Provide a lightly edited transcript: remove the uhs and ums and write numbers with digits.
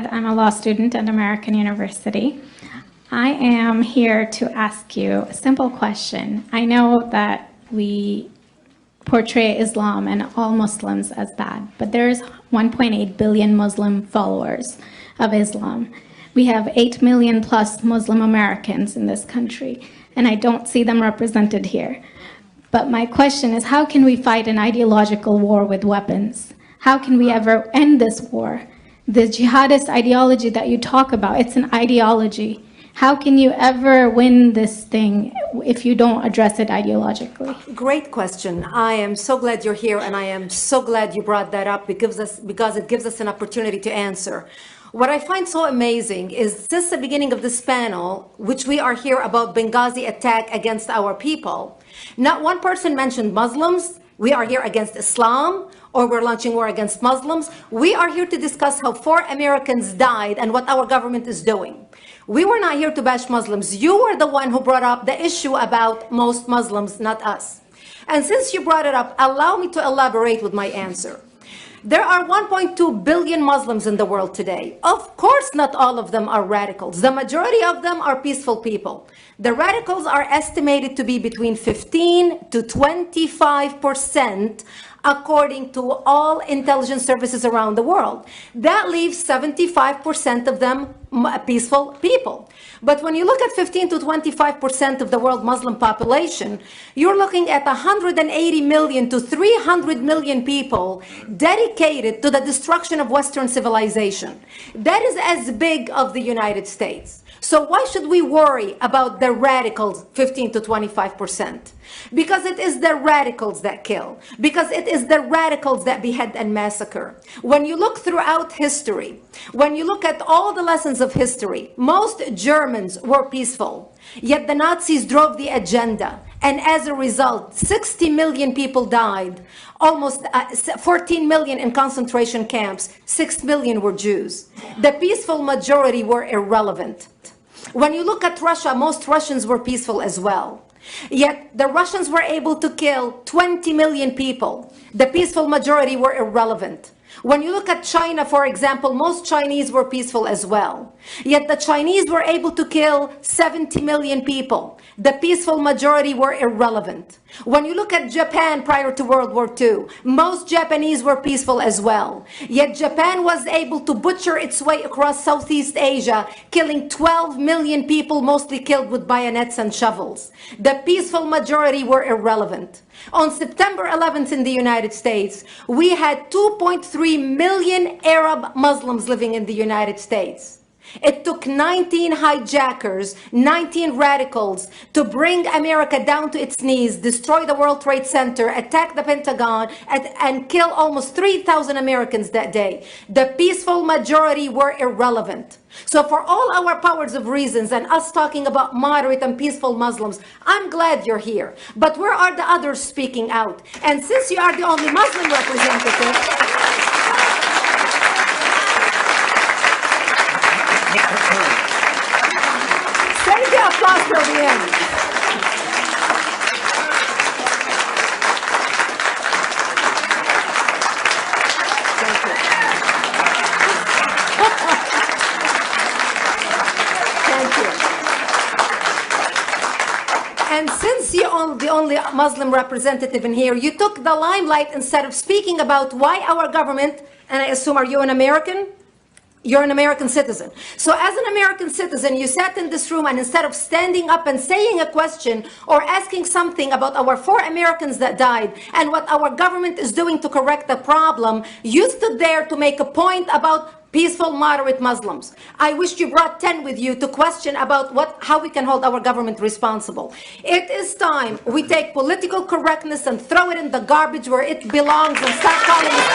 I'm a law student at American University. I am here to ask you a simple question. I know that we portray Islam and all Muslims as bad, but there's 1.8 billion Muslim followers of Islam. We have 8 million plus Muslim Americans in this country, and I don't see them represented here. But my question is, how can we fight an ideological war with weapons? How can we ever end this war? The jihadist ideology that you talk about, it's an ideology. How can you ever win this thing if you don't address it ideologically? Great question. I am so glad you're here, and I am so glad you brought that up because it gives us an opportunity to answer. What I find so amazing is since the beginning of this panel, which we are here about Benghazi attack against our people, not one person mentioned Muslims. We are here against Islam, or we're launching war against Muslims. We are here to discuss how 4 Americans died and what our government is doing. We were not here to bash Muslims. You were the one who brought up the issue about most Muslims, not us. And since you brought it up, allow me to elaborate with my answer. There are 1.2 billion Muslims in the world today. Of course, not all of them are radicals. The majority of them are peaceful people. The radicals are estimated to be between 15 to 25%, according to all intelligence services around the world. That leaves 75% of them peaceful people. But when you look at 15 to 25% of the world Muslim population, you're looking at 180 million to 300 million people dedicated to the destruction of Western civilization. That is as big of the United States. So why should we worry about the radicals, 15 to 25%? Because it is the radicals that kill. Because it is the radicals that behead and massacre. When you look throughout history, when you look at all the lessons of history, most Germans were peaceful. Yet the Nazis drove the agenda. And as a result, 60 million people died. Almost 14 million in concentration camps. 6 million were Jews. The peaceful majority were irrelevant. When you look at Russia, most Russians were peaceful as well. Yet the Russians were able to kill 20 million people. The peaceful majority were irrelevant. When you look at China, for example, most Chinese were peaceful as well. Yet the Chinese were able to kill 70 million people. The peaceful majority were irrelevant. When you look at Japan prior to World War II, most Japanese were peaceful as well. Yet Japan was able to butcher its way across Southeast Asia, killing 12 million people, mostly killed with bayonets and shovels. The peaceful majority were irrelevant. On September 11th in the United States, we had 2.3 million Arab Muslims living in the United States. It took 19 hijackers, 19 radicals to bring America down to its knees, destroy the World Trade Center, attack the Pentagon, and kill almost 3,000 Americans that day. The peaceful majority were irrelevant. So for all our powers of reasons and us talking about moderate and peaceful Muslims, I'm glad you're here. But where are the others speaking out? And since you are the only Muslim representative, save the applause till the end. Thank you. Thank you. And since you're the only Muslim representative in here, you took the limelight instead of speaking about why our government, and I assume, are you an American? You're an American citizen. So as an American citizen, you sat in this room, and instead of standing up and saying a question or asking something about our 4 Americans that died and what our government is doing to correct the problem, you stood there to make a point about peaceful, moderate Muslims. I wish you brought 10 with you to question about how we can hold our government responsible. It is time we take political correctness and throw it in the garbage where it belongs and start calling it.